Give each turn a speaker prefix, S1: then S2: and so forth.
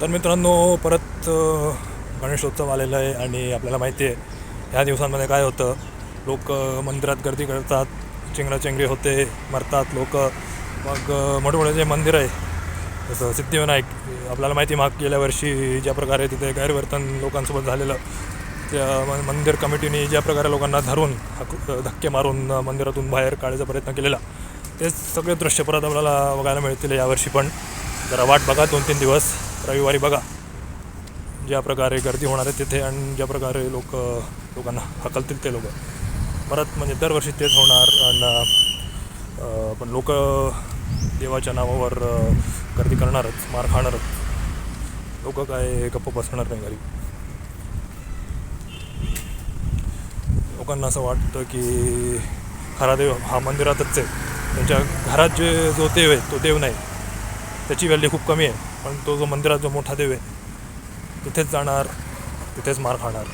S1: तर मित्रांनो, परत गणेशोत्सव आलेला आहे आणि आपल्याला माहिती आहे ह्या दिवसांमध्ये काय होतं. लोक मंदिरात गर्दी करतात, चिंगराचेंगरी होते, मरतात लोक. मग मोठमोठे जे मंदिर आहे जसं सिद्धिविनायक, आपल्याला माहिती माग गेल्या वर्षी ज्या प्रकारे तिथे गैरवर्तन लोकांसोबत झालेलं, त्या मंदिर कमिटीने ज्या प्रकारे लोकांना धरून धक्के मारून मंदिरातून बाहेर काढायचा प्रयत्न केलेला, ते सगळे दृश्य परत आपल्याला बघायला मिळतील यावर्षी. पण जरा वाट बघा, 2-3 दिवस रविवारी बघा ज्या प्रकारे गर्दी होणार आहे तिथे, आणि ज्या प्रकारे लोकांना हकलतील ते लोक परत. म्हणजे दरवर्षी तेच होणार. आणि पण लोक देवाच्या नावावर गर्दी करणारच, मार खाणारच. लोक काय गप्प बसणार नाही घरी. लोकांना असं वाटतं की खरा देव हा मंदिरातच आहे, त्यांच्या घरात जो देव आहे तो देव नाही, त्याची व्हॅल्यू खूप कमी आहे. पण तो जो मंदिरात जो मोठा देव आहे तिथेच जाणार, तिथेच मार खाणार.